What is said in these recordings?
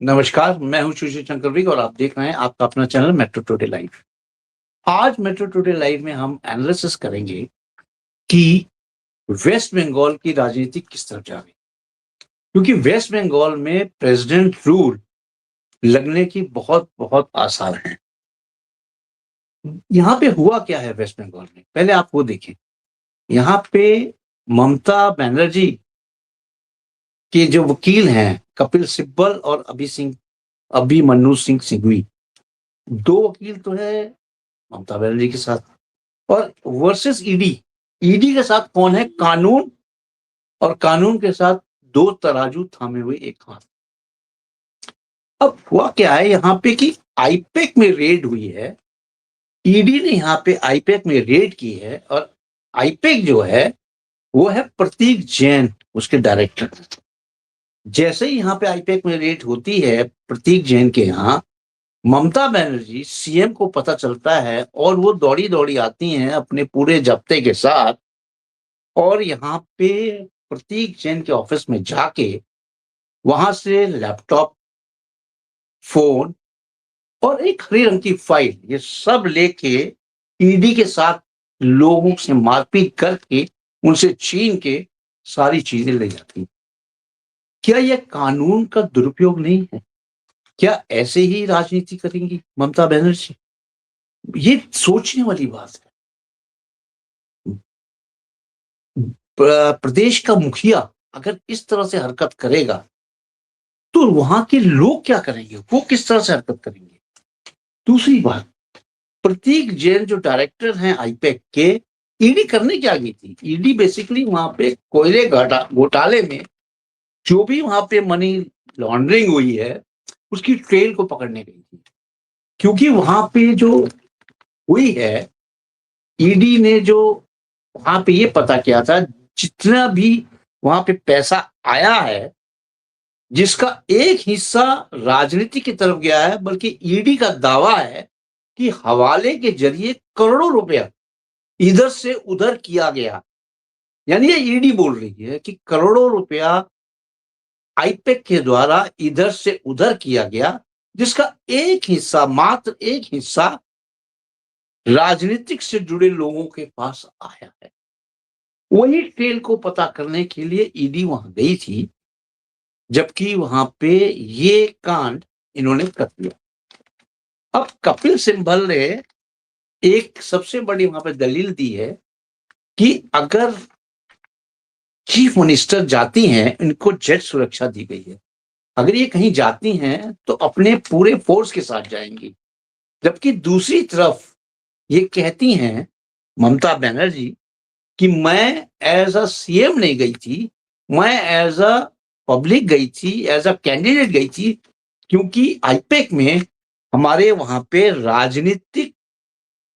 नमस्कार, मैं हूँ सुशील चंद्र विग और आप देख रहे हैं आपका अपना चैनल मेट्रो टुडे लाइव। आज मेट्रो टुडे लाइव में हम एनालिसिस करेंगे कि वेस्ट बंगाल की राजनीति किस तरफ जा रही है। क्योंकि वेस्ट बंगाल में प्रेसिडेंट रूल लगने की बहुत आसार हैं। यहाँ पे हुआ क्या है वेस्ट बंगाल में, पहले आप वो देखें। यहाँ पे ममता बनर्जी के जो वकील हैं कपिल सिब्बल और अभिमन्यु सिंह सिंघवी, 2 वकील तो है ममता बनर्जी के साथ, और वर्सेस ईडी। ईडी के साथ कौन है? कानून। और कानून के साथ 2 तराजू थामे हुए एक हाथ। अब हुआ क्या है यहाँ पे कि आईपैक में रेड हुई है। ईडी ने यहाँ पे आईपैक में रेड की है और आईपैक जो है वो है प्रतीक जैन, उसके डायरेक्टर। जैसे ही यहाँ पे आईपैक में रेड होती है प्रतीक जैन के यहाँ, ममता बनर्जी सीएम को पता चलता है और वो दौड़ी आती हैं अपने पूरे जब्ते के साथ और यहाँ पे प्रतीक जैन के ऑफिस में जाके वहां से लैपटॉप, फोन और एक हरी रंग की फाइल, ये सब लेके ईडी के साथ लोगों से मारपीट करके उनसे छीन के सारी चीजें ले जाती। क्या यह कानून का दुरुपयोग नहीं है? क्या ऐसे ही राजनीति करेंगी ममता बनर्जी? ये सोचने वाली बात है। प्रदेश का मुखिया अगर इस तरह से हरकत करेगा तो वहां के लोग क्या करेंगे? वो किस तरह से हरकत करेंगे? दूसरी बात, प्रतीक जैन जो डायरेक्टर हैं आईपैक के, ईडी करने क्या गई थी? ईडी बेसिकली वहां पे कोयले घोटाले में जो भी वहां पे मनी लॉन्ड्रिंग हुई है उसकी ट्रेल को पकड़ने गई थी। क्योंकि वहां पे जो हुई है, ईडी ने जो वहां पे ये पता किया था, जितना भी वहां पे पैसा आया है जिसका एक हिस्सा राजनीति की तरफ गया है, बल्कि ईडी का दावा है कि हवाले के जरिए करोड़ों रुपया इधर से उधर किया गया। यानी ये ईडी बोल रही है कि करोड़ों रुपया आईपैक के द्वारा इधर से उधर किया गया, जिसका एक हिस्सा, मात्र एक हिस्सा राजनीतिक से जुड़े लोगों के पास आया है। वही ट्रेल को पता करने के लिए ईडी वहां गई थी, जबकि वहां पे ये कांड इन्होंने कर दिया। अब कपिल सिब्बल ने एक सबसे बड़ी वहां पे दलील दी है कि अगर चीफ मिनिस्टर जाती हैं, इनको जेट सुरक्षा दी गई है, अगर ये कहीं जाती हैं तो अपने पूरे फोर्स के साथ जाएंगी। जबकि दूसरी तरफ ये कहती हैं ममता बनर्जी कि मैं एज अ सीएम नहीं गई थी, मैं एज अ पब्लिक गई थी, एज अ कैंडिडेट गई थी, क्योंकि आईपैक में हमारे वहां पे राजनीतिक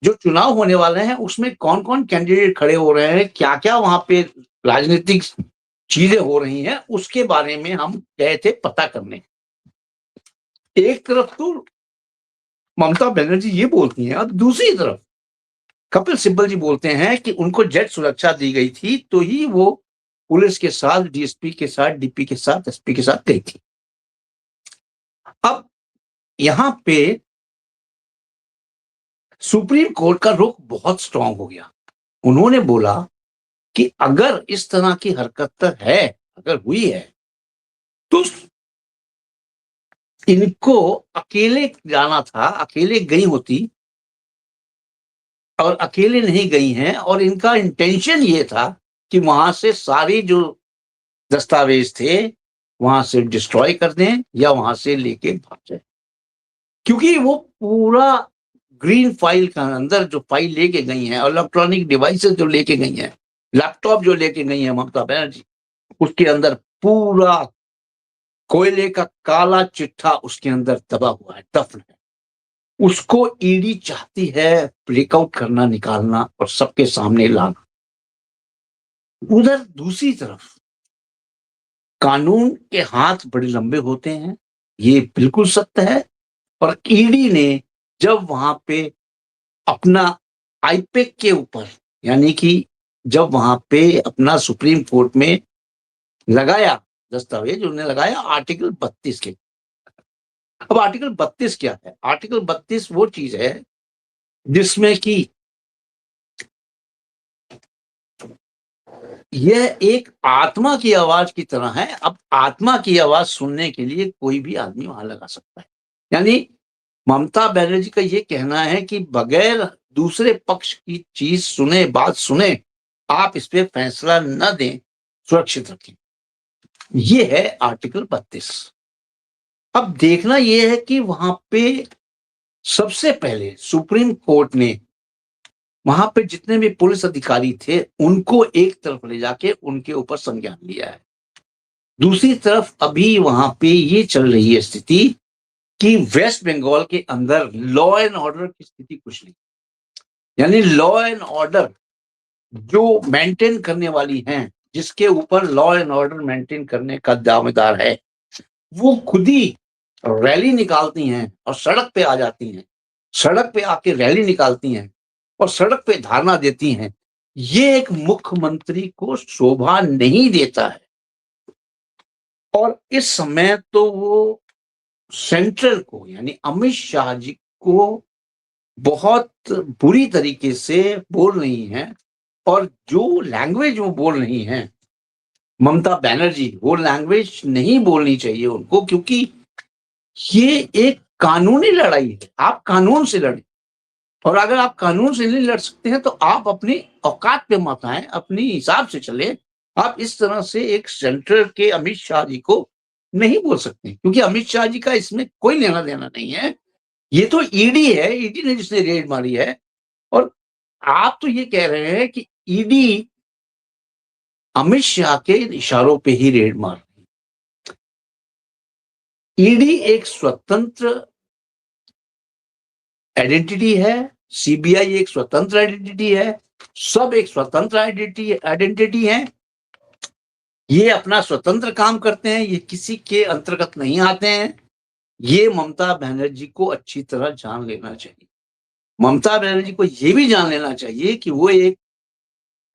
जो चुनाव होने वाले हैं उसमें कौन कौन कैंडिडेट खड़े हो रहे हैं, क्या क्या वहां पे राजनीतिक चीजें हो रही हैं, उसके बारे में हम गए थे पता करने। एक तरफ तो ममता बनर्जी ये बोलती हैं, अब दूसरी तरफ कपिल सिब्बल जी बोलते हैं कि उनको जेट सुरक्षा दी गई थी तो ही वो पुलिस के साथ, डीएसपी के साथ, डीपी के साथ, एसपी के साथ गई थी। अब यहां पे सुप्रीम कोर्ट का रुख बहुत स्ट्रांग हो गया। उन्होंने बोला कि अगर इस तरह की हरकत है, अगर हुई है, तो इनको अकेले जाना था, अकेले गई होती और अकेले नहीं गई हैं, और इनका इंटेंशन ये था कि वहां से सारी जो दस्तावेज थे वहां से डिस्ट्रॉय कर दें या वहां से लेके भाग जाए। क्योंकि वो पूरा ग्रीन फाइल का अंदर जो फाइल लेके गई हैं, इलेक्ट्रॉनिक डिवाइसेस जो लेके गई हैं, लैपटॉप जो लेके गई हैं ममता बनर्जी, उसके अंदर पूरा कोयले का काला चिट्ठा उसके अंदर दबा हुआ है, दफन है। उसको ईडी चाहती है ब्रेकआउट करना, निकालना और सबके सामने लाना। उधर दूसरी तरफ कानून के हाथ बड़े लंबे होते हैं, ये बिल्कुल सत्य है। और ईडी ने जब वहां पे अपना आईपैक के ऊपर, यानी कि जब वहां पे अपना सुप्रीम कोर्ट में लगाया दस्तावेज, उन्होंने लगाया आर्टिकल 32 के, अब आर्टिकल 32 क्या है? आर्टिकल 32 वो चीज है जिसमें कि यह एक आत्मा की आवाज की तरह है। अब आत्मा की आवाज सुनने के लिए कोई भी आदमी वहां लगा सकता है। यानी ममता बनर्जी का ये कहना है कि बगैर दूसरे पक्ष की चीज सुने, बात सुने, आप इस पे फैसला न दें, सुरक्षित रखें। ये है आर्टिकल 32। अब देखना यह है कि वहां पे सबसे पहले सुप्रीम कोर्ट ने वहां पे जितने भी पुलिस अधिकारी थे उनको एक तरफ ले जाके उनके ऊपर संज्ञान लिया है। दूसरी तरफ अभी वहां पे ये चल रही है स्थिति कि वेस्ट बंगाल के अंदर लॉ एंड ऑर्डर की स्थिति कुछ नहीं। यानी लॉ एंड ऑर्डर जो मेंटेन करने वाली हैं, जिसके ऊपर लॉ एंड ऑर्डर मेंटेन करने का दावेदार है, वो खुद ही रैली निकालती हैं और सड़क पे आ जाती हैं। सड़क पे आके रैली निकालती हैं और सड़क पे धरना देती हैं। ये एक मुख्यमंत्री को शोभा नहीं देता है। और इस समय तो वो सेंट्रल को यानी अमित शाह जी को बहुत बुरी तरीके से बोल रही हैं। और जो लैंग्वेज वो बोल रही हैं ममता बनर्जी, वो लैंग्वेज नहीं बोलनी चाहिए उनको, क्योंकि ये एक कानूनी लड़ाई है। आप कानून से लड़ें, और अगर आप कानून से नहीं लड़ सकते हैं तो आप अपनी औकात पे मत आए, अपनी हिसाब से चले। आप इस तरह से एक सेंटर के अमित शाह जी को नहीं बोल सकते, क्योंकि अमित शाह जी का इसमें कोई लेना देना नहीं है। ये तो ईडी है, ईडी ने जिसने रेड मारी है। और आप तो ये कह रहे हैं कि ईडी अमित शाह के इशारों पे ही रेड मार रही है। ईडी एक स्वतंत्र आइडेंटिटी है, सीबीआई एक स्वतंत्र आइडेंटिटी है, सब एक स्वतंत्र आइडेंटिटी है। ये अपना स्वतंत्र काम करते हैं, ये किसी के अंतर्गत नहीं आते हैं। ये ममता बनर्जी को अच्छी तरह जान लेना चाहिए। ममता बनर्जी को ये भी जान लेना चाहिए कि वो एक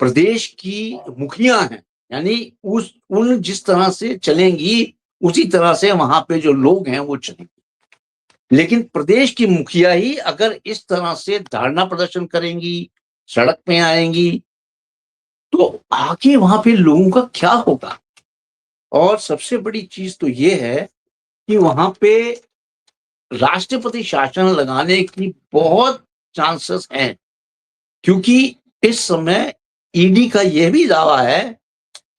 प्रदेश की मुखिया हैं। यानी उस उन जिस तरह से चलेंगी उसी तरह से वहां पे जो लोग हैं वो चलेंगे। लेकिन प्रदेश की मुखिया ही अगर इस तरह से धरना प्रदर्शन करेंगी, सड़क पे आएंगी, तो आगे वहां पे लोगों का क्या होगा? और सबसे बड़ी चीज तो ये है कि वहां पे राष्ट्रपति शासन लगाने की बहुत चांसेस हैं, क्योंकि इस समय ईडी का यह भी दावा है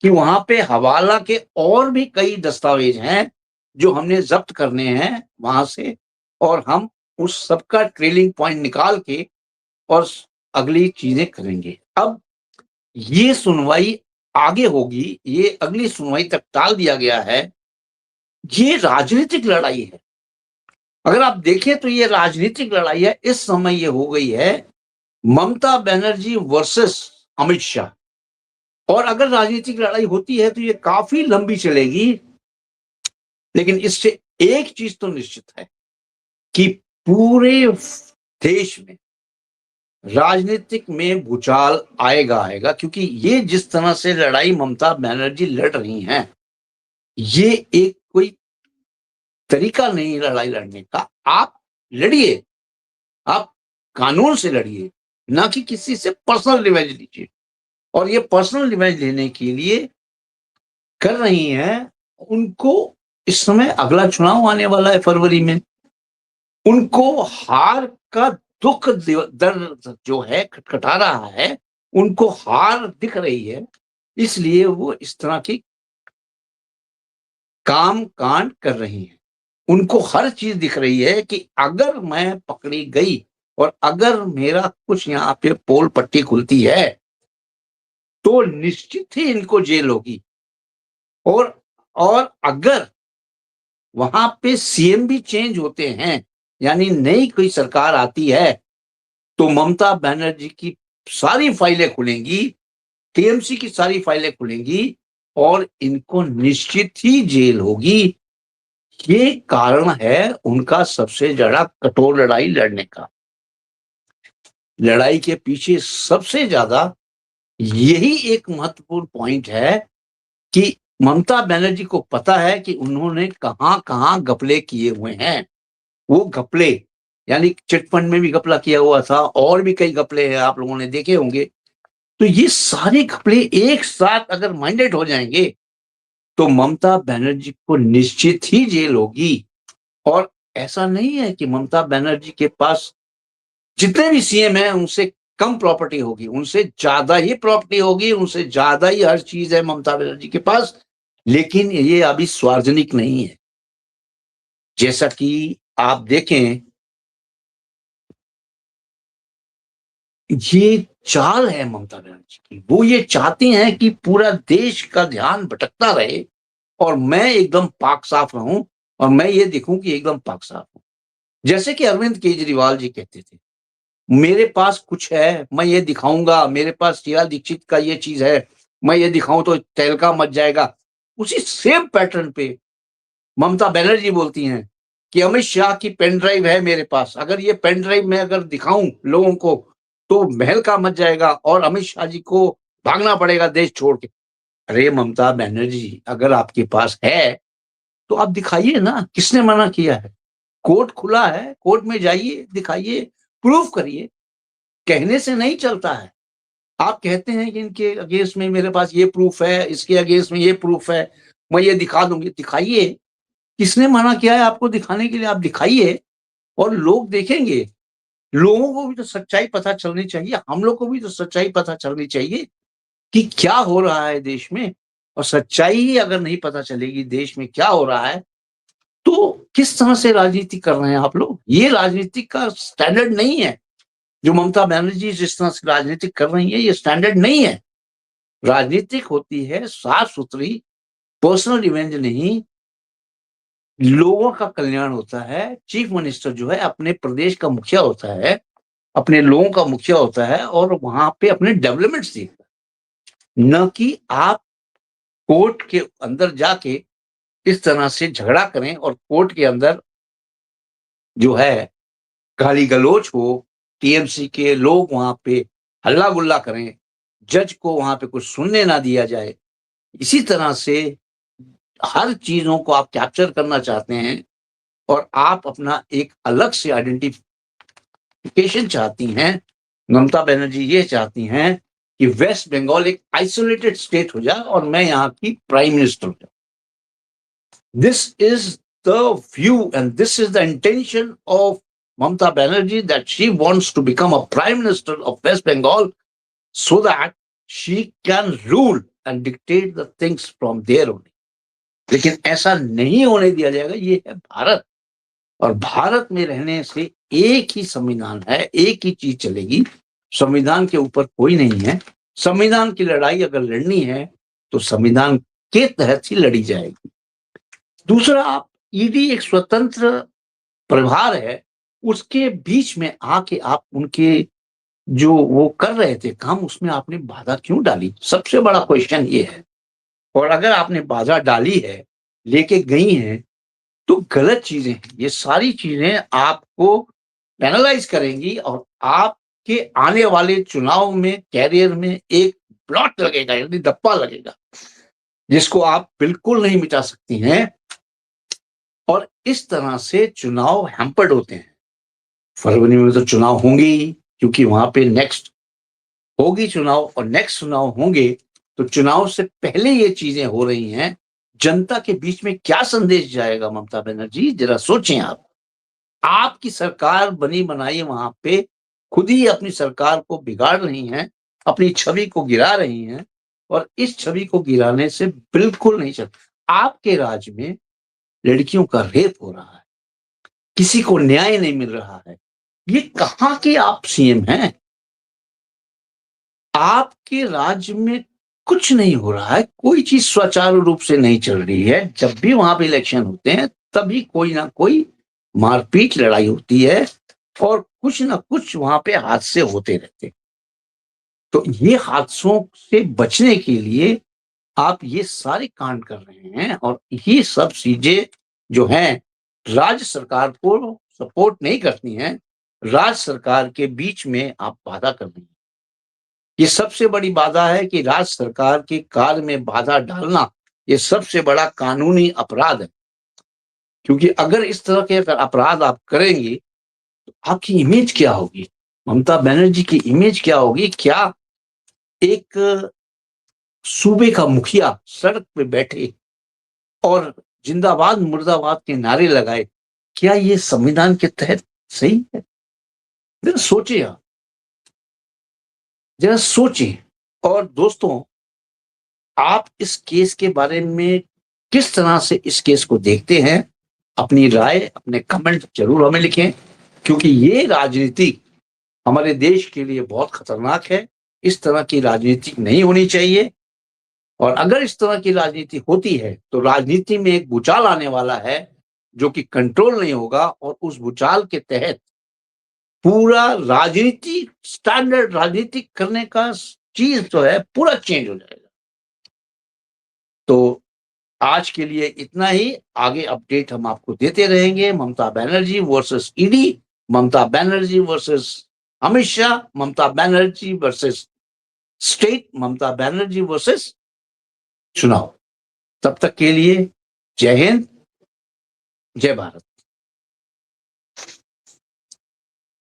कि वहां पे हवाला के और भी कई दस्तावेज हैं जो हमने जब्त करने हैं वहां से, और हम उस सबका ट्रेलिंग पॉइंट निकाल के और अगली चीजें करेंगे। अब ये सुनवाई आगे होगी, ये अगली सुनवाई तक टाल दिया गया है। ये राजनीतिक लड़ाई है। अगर आप देखें तो ये राजनीतिक लड़ाई है। इस समय ये हो गई है ममता बनर्जी वर्सेस अमित शाह। और अगर राजनीतिक लड़ाई होती है तो ये काफी लंबी चलेगी। लेकिन इससे एक चीज तो निश्चित है कि पूरे देश में राजनीतिक में भूचाल आएगा, क्योंकि ये जिस तरह से लड़ाई ममता बनर्जी लड़ रही हैं, ये एक कोई तरीका नहीं लड़ाई लड़ने का। आप लड़िए, आप कानून से लड़िए, ना कि किसी से पर्सनल रिवेंज लीजिए। और ये पर्सनल रिवेंज लेने के लिए कर रही हैं। उनको इस समय अगला चुनाव आने वाला है फरवरी में। उनको हार का दुख दर्द जो है खटखटा रहा है, उनको हार दिख रही है, इसलिए वो इस तरह की काम कांड कर रही हैं। उनको हर चीज दिख रही है कि अगर मैं पकड़ी गई और अगर मेरा कुछ यहाँ पे पोल पट्टी खुलती है तो निश्चित ही इनको जेल होगी। और अगर वहां पे सीएम भी चेंज होते हैं, यानी नई कोई सरकार आती है, तो ममता बनर्जी की सारी फाइलें खुलेंगी, टीएमसी की सारी फाइलें खुलेंगी और इनको निश्चित ही जेल होगी। ये कारण है उनका सबसे ज्यादा कठोर लड़ाई लड़ने का। लड़ाई के पीछे सबसे ज्यादा यही एक महत्वपूर्ण पॉइंट है कि ममता बनर्जी को पता है कि उन्होंने कहां कहां घपले किए हुए हैं। वो घपले, यानी चिट फंड में भी घपला किया हुआ था, और भी कई घपले हैं, आप लोगों ने देखे होंगे। तो ये सारे घपले एक साथ अगर माइंडेड हो जाएंगे तो ममता बनर्जी को निश्चित ही जेल होगी। और ऐसा नहीं है कि ममता बनर्जी के पास जितने भी सीएम हैं उनसे कम प्रॉपर्टी होगी, उनसे ज्यादा ही प्रॉपर्टी होगी, उनसे ज्यादा ही हर चीज है ममता बनर्जी के पास, लेकिन ये अभी सार्वजनिक नहीं है। जैसा कि आप देखें, ये चाल है ममता बनर्जी की। वो ये चाहती हैं कि पूरा देश का ध्यान भटकता रहे और मैं एकदम पाक साफ रहूं, और मैं ये दिखूं कि एकदम पाक साफ हूं। जैसे कि अरविंद केजरीवाल जी कहते थे, मेरे पास कुछ है, मैं ये दिखाऊंगा, मेरे पास शीला दीक्षित का ये चीज है, मैं ये दिखाऊं तो तहलका मच जाएगा। उसी सेम पैटर्न पे ममता बनर्जी बोलती हैं कि अमित शाह की पेन ड्राइव है मेरे पास, अगर ये पेन ड्राइव मैं अगर दिखाऊं लोगों को तो महल का मच जाएगा और अमित शाह जी को भागना पड़ेगा देश छोड़ के। अरे ममता बनर्जी, अगर आपके पास है तो आप दिखाइए ना, किसने मना किया है? कोर्ट खुला है, कोर्ट में जाइए, दिखाइए, प्रूफ करिए। कहने से नहीं चलता है। आप कहते हैं कि इनके अगेंस्ट में मेरे पास ये प्रूफ है, इसके अगेंस्ट में ये प्रूफ है, मैं ये दिखा दूंगी। दिखाइए, किसने मना किया है आपको दिखाने के लिए? आप दिखाइए और लोग देखेंगे। लोगों को भी तो सच्चाई पता चलनी चाहिए, हम लोग को भी तो सच्चाई पता चलनी चाहिए कि क्या हो रहा है देश में। और सच्चाई ही अगर नहीं पता चलेगी देश में क्या हो रहा है, तो किस तरह से राजनीति कर रहे हैं आप लोग? ये राजनीति का स्टैंडर्ड नहीं है। जो ममता बनर्जी जिस तरह से राजनीति कर रही है, ये स्टैंडर्ड नहीं है। राजनीतिक होती है साफ सुथरी, पर्सनल रिवेंज नहीं, लोगों का कल्याण होता है। चीफ मिनिस्टर जो है अपने प्रदेश का मुखिया होता है, अपने लोगों का मुखिया होता है, और वहां पे अपने डेवलपमेंट्स देखता है, न कि आप कोर्ट के अंदर जाके इस तरह से झगड़ा करें और कोर्ट के अंदर जो है गाली गलौज हो, टीएमसी के लोग वहां पे हल्ला गुल्ला करें, जज को वहां पे कुछ सुनने ना दिया जाए। इसी तरह से हर चीजों को आप कैप्चर करना चाहते हैं और आप अपना एक अलग से आइडेंटिफिकेशन चाहती हैं। ममता बनर्जी ये चाहती हैं कि वेस्ट बंगाल एक आइसोलेटेड स्टेट हो जाए और मैं यहाँ की प्राइम मिनिस्टर हो जाऊं। This is the view and this is the intention of Mamata Banerjee, that she wants to become a prime minister of West Bengal so that she can rule and dictate the things from there only. लेकिन ऐसा नहीं होने दिया जाएगा। ये है भारत, और भारत में रहने से एक ही संविधान है, एक ही चीज चलेगी। संविधान के ऊपर कोई नहीं है। संविधान की लड़ाई अगर लड़नी है तो संविधान के तहत ही लड़ी जाएगी। दूसरा, आप ईडी एक स्वतंत्र प्रभार है, उसके बीच में आके आप उनके जो वो कर रहे थे काम, उसमें आपने बाधा क्यों डाली? सबसे बड़ा क्वेश्चन ये है। और अगर आपने बाधा डाली है, लेके गई हैं, तो गलत चीजें हैं। ये सारी चीजें आपको पेनलाइज करेंगी और आपके आने वाले चुनाव में कैरियर में एक ब्लॉट लगेगा, यानी धब्बा लगेगा, जिसको आप बिल्कुल नहीं मिटा सकती हैं। और इस तरह से चुनाव हैम्पर्ड होते हैं। फरवरी में तो चुनाव होंगे ही, क्योंकि वहां पे नेक्स्ट होगी चुनाव, और नेक्स्ट चुनाव होंगे तो चुनाव से पहले ये चीजें हो रही हैं। जनता के बीच में क्या संदेश जाएगा? ममता बनर्जी, जरा सोचें। आप आपकी सरकार बनी बनाई वहां पे खुद ही अपनी सरकार को बिगाड़ रही हैं, अपनी छवि को गिरा रही हैं, और इस छवि को गिराने से बिल्कुल नहीं चल। आपके राज्य में लड़कियों का रेप हो रहा है, किसी को न्याय नहीं मिल रहा है। ये कहां के आप सीएम हैं? आपके राज्य में कुछ नहीं हो रहा है, कोई चीज सुचारू रूप से नहीं चल रही है। जब भी वहां पे इलेक्शन होते हैं तभी कोई ना कोई मारपीट लड़ाई होती है और कुछ ना कुछ वहां पे हादसे होते रहते। तो ये हादसों से बचने के लिए आप ये सारे कांड कर रहे हैं, और ये सब चीजें जो हैं राज्य सरकार को सपोर्ट नहीं करती हैं। राज्य सरकार के बीच में आप बाधा कर रही हैं। ये सबसे बड़ी बाधा है कि राज्य सरकार के कार्य में बाधा डालना, ये सबसे बड़ा कानूनी अपराध है। क्योंकि अगर इस तरह के अगर अपराध आप करेंगे तो आपकी इमेज क्या होगी, ममता बनर्जी की इमेज क्या होगी? क्या एक सूबे का मुखिया सड़क पे बैठे और जिंदाबाद मुर्दाबाद के नारे लगाए, क्या ये संविधान के तहत सही है? जरा सोचिए आप, जरा सोचिए। और दोस्तों, आप इस केस के बारे में किस तरह से इस केस को देखते हैं? अपनी राय, अपने कमेंट जरूर हमें लिखें, क्योंकि ये राजनीति हमारे देश के लिए बहुत खतरनाक है। इस तरह की राजनीति नहीं होनी चाहिए, और अगर इस तरह की राजनीति होती है तो राजनीति में एक भूचाल आने वाला है जो कि कंट्रोल नहीं होगा, और उस भूचाल के तहत पूरा राजनीति, स्टैंडर्ड राजनीति करने का चीज जो है पूरा चेंज हो जाएगा। तो आज के लिए इतना ही, आगे अपडेट हम आपको देते रहेंगे। Mamata Banerjee versus ED, Mamata Banerjee versus Amit Shah, Mamata Banerjee versus state, Mamata Banerjee versus चुनाव। तब तक के लिए जय हिंद, जय भारत।